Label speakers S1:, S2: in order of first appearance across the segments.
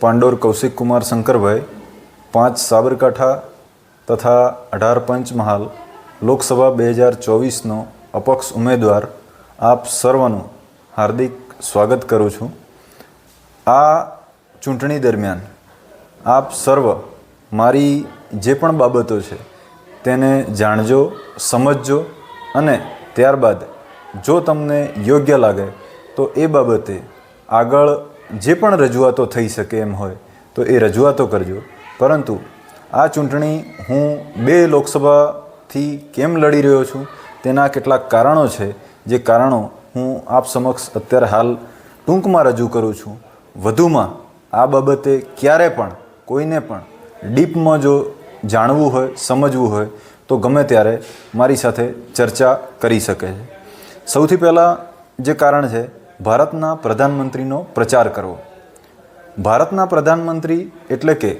S1: પાંડોર કૌશિક કુમાર શંકરભાઈ, 5 સાબરકાંઠા તથા 18 પંચમહાલ લોકસભા 2024નો અપક્ષ ઉમેદવાર આપ સર્વનું હાર્દિક સ્વાગત કરું છું। આ ચૂંટણી દરમિયાન આપ સર્વ મારી જે પણ બાબતો છે તેને જાણજો, સમજજો અને ત્યારબાદ જો તમને યોગ્ય લાગે તો એ બાબતે આગળ જે પણ રજૂઆતો થઈ શકે એમ હોય તો એ રજૂઆતો કરજો। પરંતુ આ ચૂંટણી હું 2 લોકસભાથી કેમ લડી રહ્યો છું તેના કેટલાક કારણો છે, જે કારણો હું આપ સમક્ષ અત્યારે હાલ ટૂંકમાં રજૂ કરું છું। વધુમાં આ બાબતે ક્યારે પણ કોઈને પણ ડીપમાં જો જાણવું હોય, સમજવું હોય તો ગમે ત્યારે મારી સાથે ચર્ચા કરી શકે છે। સૌથી પહેલાં જે કારણ છે ભારતના પ્રધાનમંત્રીનો પ્રચાર કરવો। ભારતના પ્રધાનમંત્રી એટલે કે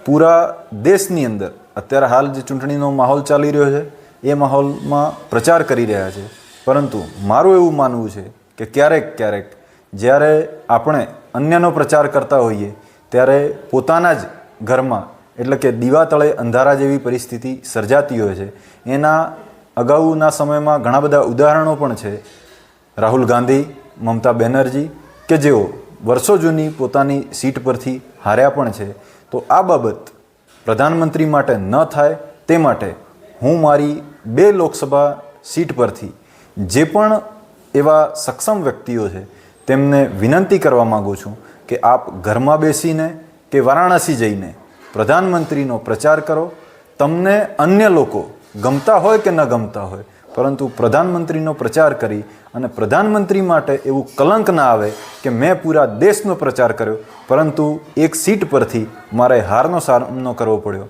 S1: પૂરા દેશની અંદર અત્યારે હાલ જે ચૂંટણીનો માહોલ ચાલી રહ્યો છે એ માહોલમાં પ્રચાર કરી રહ્યા છે, પરંતુ મારું એવું માનવું છે કે ક્યારેક જ્યારે આપણે અન્યનો પ્રચાર કરતા હોઈએ ત્યારે પોતાના જ ઘરમાં એટલે કે દીવા તળે અંધારા જેવી પરિસ્થિતિ સર્જાતી હોય છે। એના અગાઉના સમયમાં ઘણા બધા ઉદાહરણો પણ છે। રાહુલ ગાંધી, મમતા બેનર્જી કે જેઓ વર્ષો જૂની પોતાની સીટ પરથી હાર્યા પણ છે। તો આ બાબત પ્રધાનમંત્રી માટે ન થાય તે માટે હું મારી 2 લોકસભા સીટ પરથી જે પણ એવા સક્ષમ વ્યક્તિઓ છે તેમને વિનંતી કરવા માગું છું કે આપ ઘરમાં બેસીને કે વારાણસી જઈને પ્રધાનમંત્રીનો પ્રચાર કરો। તમને અન્ય લોકો ગમતા હોય કે ન ગમતા હોય, પરંતુ પ્રધાનમંત્રીનો પ્રચાર કરી અને પ્રધાનમંત્રી માટે એવું કલંક ના આવે કે મેં પૂરા દેશનો પ્રચાર કર્યો પરંતુ એક સીટ પરથી મારે હારનો સામનો કરવો પડ્યો।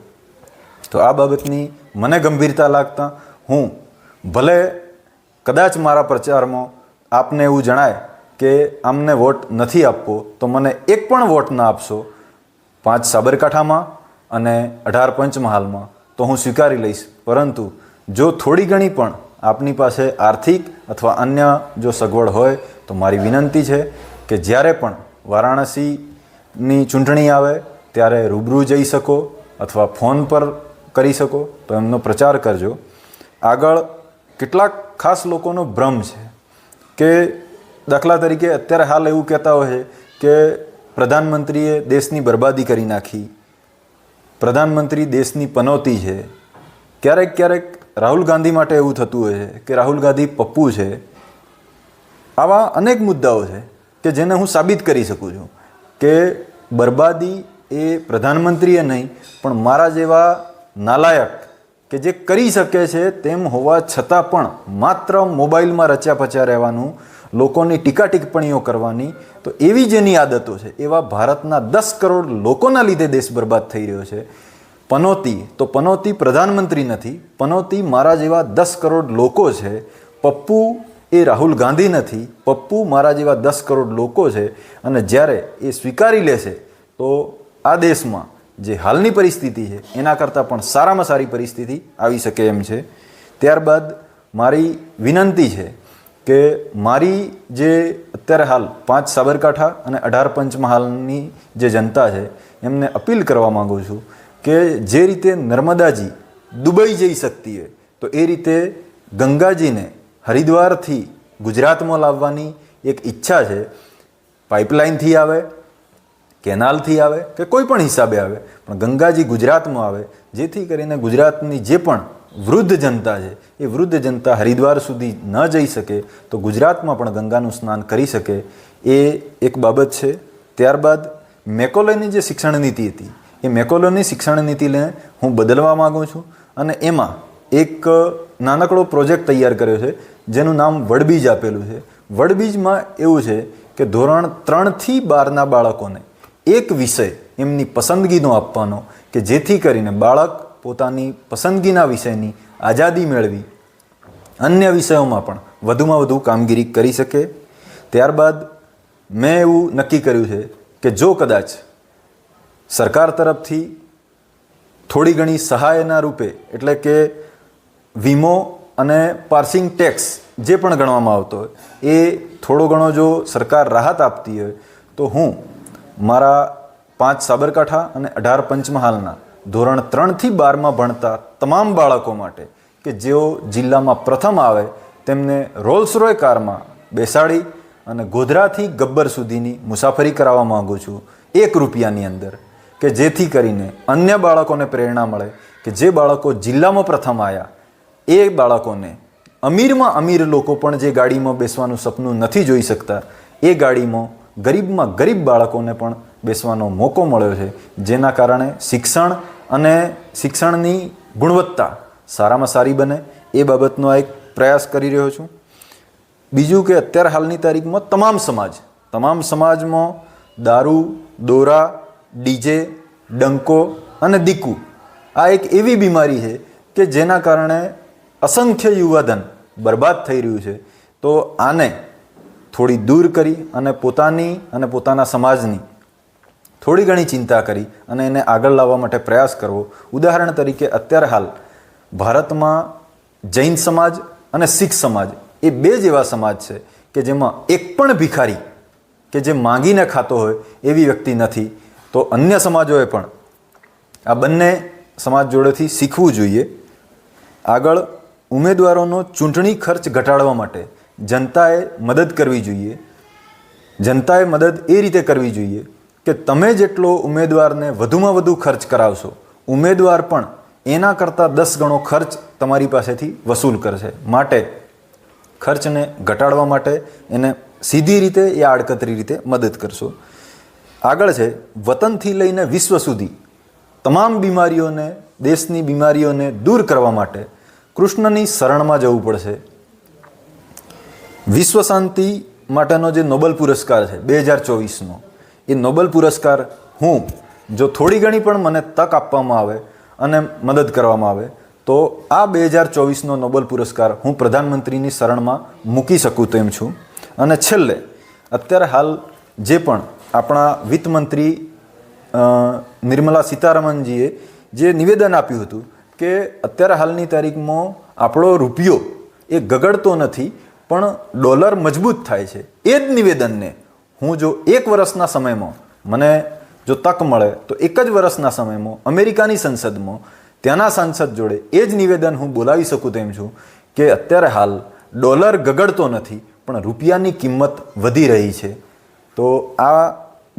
S1: તો આ બાબતની મને ગંભીરતા લાગતા હું ભલે કદાચ મારા પ્રચારમાં આપને એવું જણાય કે આમને વોટ નથી આપવો તો મને એક પણ વોટ ના આપશો 5 સાબરકાંઠામાં અને 18 પંચમહાલમાં તો હું સ્વીકારી લઈશ। પરંતુ જો થોડી ઘણી પણ આપની પાસે આર્થિક અથવા અન્ય જો સગવડ હોય તો મારી વિનંતી છે કે જ્યારે પણ વારાણસીની ચૂંટણી આવે ત્યારે રૂબરૂ જઈ શકો અથવા ફોન પર કરી શકો તો એમનો પ્રચાર કરજો। આગળ કેટલાક ખાસ લોકોનો ભ્રમ છે કે દાખલા તરીકે અત્યારે હાલ એવું કહેતા હોય છે કે પ્રધાનમંત્રીએ દેશની બરબાદી કરી નાખી, પ્રધાનમંત્રી દેશની પનોતી છે। ક્યારેક રાહુલ ગાંધી માટે એવું થતું હોય છે કે રાહુલ ગાંધી પપ્પુ છે। આવા અનેક મુદ્દાઓ છે કે જેને હું સાબિત કરી શકું છું કે બરબાદી એ પ્રધાનમંત્રીએ નહીં પણ મારા જેવા નાલાયક કે જે કરી શકે છે તેમ હોવા છતાં પણ માત્ર મોબાઈલમાં રચ્યા પચ્યા રહેવાનું, લોકોની ટીકા ટિપ્પણીઓ કરવાની, તો એવી જેની આદતો છે એવા ભારતના 10 કરોડ લોકોના લીધે દેશ બરબાદ થઈ રહ્યો છે। પનોતી તો પનોતી પ્રધાનમંત્રી નથી, પનોતી મારા જેવા 10 કરોડ લોકો છે। પપ્પુ એ રાહુલ ગાંધી નથી, પપ્પુ મારા જેવા 10 કરોડ લોકો છે। અને જ્યારે એ સ્વીકારી લેશે તો આ દેશમાં જે હાલની પરિસ્થિતિ છે એના કરતાં પણ સારામાં સારી પરિસ્થિતિ આવી શકે એમ છે। ત્યારબાદ મારી વિનંતી છે કે મારી જે અત્યારે હાલ 5 સાબરકાંઠા અને 18 પંચમહાલની જે જનતા છે એમને અપીલ કરવા માગું છું કે જે રીતે નર્મદાજી દુબઈ જઈ શકતી હોય તો એ રીતે ગંગાજીને હરિદ્વારથી ગુજરાતમાં લાવવાની એક ઈચ્છા છે। પાઇપલાઇનથી આવે, કેનાલથી આવે કે કોઈ પણ હિસાબે આવે પણ ગંગાજી ગુજરાતમાં આવે, જેથી કરીને ગુજરાતની જે પણ વૃદ્ધ જનતા છે એ વૃદ્ધ જનતા હરિદ્વાર સુધી ન જઈ શકે તો ગુજરાતમાં પણ ગંગાનું સ્નાન કરી શકે, એ એક બાબત છે। ત્યારબાદ મેકોલેની જે શિક્ષણ નીતિ હતી એ મેકોલેની શિક્ષણ નીતિને હું બદલવા માગું છું અને એમાં એક નાનકડો પ્રોજેક્ટ તૈયાર કર્યો છે જેનું નામ વડબીજ આપેલું છે। વડબીજમાં એવું છે કે ધોરણ 3થી 12ના બાળકોને એક વિષય એમની પસંદગીનો આપવાનો કે જેથી કરીને બાળક પોતાની પસંદગીના વિષયની આઝાદી મેળવી અન્ય વિષયોમાં પણ વધુમાં વધુ કામગીરી કરી શકે। ત્યારબાદ મેં એવું નક્કી કર્યું છે કે જો કદાચ સરકાર તરફથી થોડી ઘણી સહાયના રૂપે એટલે કે વીમો અને પાર્સિંગ ટેક્સ જે પણ ગણવામાં આવતો હોય એ થોડો ઘણો જો સરકાર રાહત આપતી હોય તો હું મારા 5 સાબરકાંઠા અને 18 પંચમહાલના ધોરણ 3થી 12માં ભણતા તમામ બાળકો માટે કે જેઓ જિલ્લામાં પ્રથમ આવે તેમને રોલ્સ રોય કારમાં બેસાડી અને ગોધરાથી ગબ્બર સુધીની મુસાફરી કરાવવા માગું છું ₹1ની અંદર, કે જેથી કરીને અન્ય બાળકોને પ્રેરણા મળે કે જે બાળકો જિલ્લામાં પ્રથમ આવ્યા એ બાળકોને અમીરમાં અમીર લોકો પણ જે ગાડીમાં બેસવાનું સપનું નથી જોઈ શકતા એ ગાડીમાં ગરીબમાં ગરીબ બાળકોને પણ બેસવાનો મોકો મળ્યો છે, જેના કારણે શિક્ષણ અને શિક્ષણની ગુણવત્તા સારામાં સારી બને એ બાબતનો એક પ્રયાસ કરી રહ્યો છું. બીજું કે અત્યારે હાલની તારીખમાં તમામ સમાજમાં દારૂ, દોરા, ડીજે, ડંકો અને દીકુ આ એક એવી બીમારી છે કે જેના કારણે અસંખ્ય યુવાધન બરબાદ થઈ રહ્યું છે. તો આને થોડી દૂર કરી અને પોતાની અને પોતાના સમાજની થોડી ઘણી ચિંતા કરી અને એને આગળ લાવવા માટે પ્રયાસ કરવો. ઉદાહરણ તરીકે અત્યારે હાલ ભારતમાં જૈન સમાજ અને શીખ સમાજ એ બે જ એવા સમાજ છે કે જેમાં એક પણ ભિખારી કે જે માંગીને ખાતો હોય એવી વ્યક્તિ નથી. તો અન્ય સમાજોએ પણ આ બંને સમાજ જોડેથી શીખવું જોઈએ. આગળ ઉમેદવારોનો ચૂંટણી ખર્ચ ઘટાડવા માટે જનતાએ મદદ કરવી જોઈએ. જનતાએ મદદ એ રીતે કરવી જોઈએ કે તમે જેટલો ઉમેદવારને વધુમાં વધુ ખર્ચ કરાવશો, ઉમેદવાર પણ એના કરતાં 10 ગણો ખર્ચ તમારી પાસેથી વસૂલ કરશે. માટે ખર્ચને ઘટાડવા માટે એને સીધી રીતે યા આડકતરી રીતે મદદ કરશો. આગળ છે વતનથી લઈને વિશ્વ સુધી તમામ બીમારીઓને, દેશની બીમારીઓને દૂર કરવા માટે કૃષ્ણની શરણમાં જવું પડશે. વિશ્વ શાંતિ માટેનો જે નોબેલ પુરસ્કાર છે 2024નો, એ નોબેલ પુરસ્કાર હું જો થોડી ઘણી પણ મને તક આપવામાં આવે અને મદદ કરવામાં આવે તો આ 2024નો નોબેલ પુરસ્કાર હું પ્રધાનમંત્રીની શરણમાં મૂકી શકું તેમ છું. અને છેલ્લે અત્યારે હાલ જે પણ આપણા વિત્તમંત્રી નિર્મલા સીતારમણજીએ જે નિવેદન આપ્યું હતું કે અત્યારે હાલની તારીખમાં આપણો રૂપિયો એ ગગડતો નથી પણ ડોલર મજબૂત થાય છે, એ જ નિવેદનને હું જો 1 વર્ષના સમયમાં મને જો તક મળે તો 1 જ વર્ષના સમયમાં અમેરિકાની સંસદમાં ત્યાંના સાંસદ જોડે એ જ નિવેદન હું બોલાવી શકું તેમ છું કે અત્યારે હાલ ડોલર ગગડતો નથી પણ રૂપિયાની કિંમત વધી રહી છે. તો આ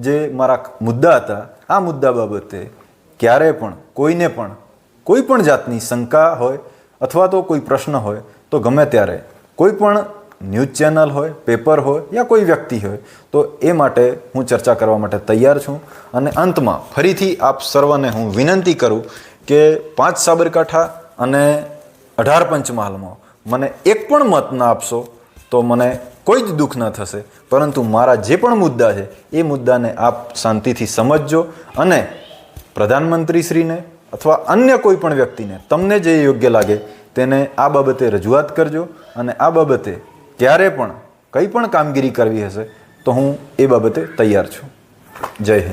S1: જે મારા મુદ્દા હતા, આ મુદ્દા બાબતે ક્યારે પણ કોઈને પણ કોઈ પણ જાતની શંકા હોય અથવા તો કોઈ પ્રશ્ન હોય તો ગમે ત્યારે કોઈ પણ ન્યૂઝ ચેનલ હોય, પેપર હોય યા કોઈ વ્યક્તિ હોય તો એ માટે હું ચર્ચા કરવા માટે તૈયાર છું. અને અંતમાં ફરીથી આપ સર્વને હું વિનંતી કરું કે 5 સાબરકાંઠા અને 18 પંચમહાલમાં મને એક પણ મત ના આપશો તો મને કોઈ જ દુઃખ ન થશે, પરંતુ મારા જે પણ મુદ્દા છે એ મુદ્દાને આપ શાંતિથી સમજજો અને પ્રધાનમંત્રીશ્રીને અથવા અન્ય કોઈ પણ વ્યક્તિને તમને જે યોગ્ય લાગે તેને આ બાબતે રજૂઆત કરજો. અને આ બાબતે ક્યારે પણ કંઈ પણ કામગીરી કરવી હશે તો હું એ બાબતે તૈયાર છું. જય હિન્દ.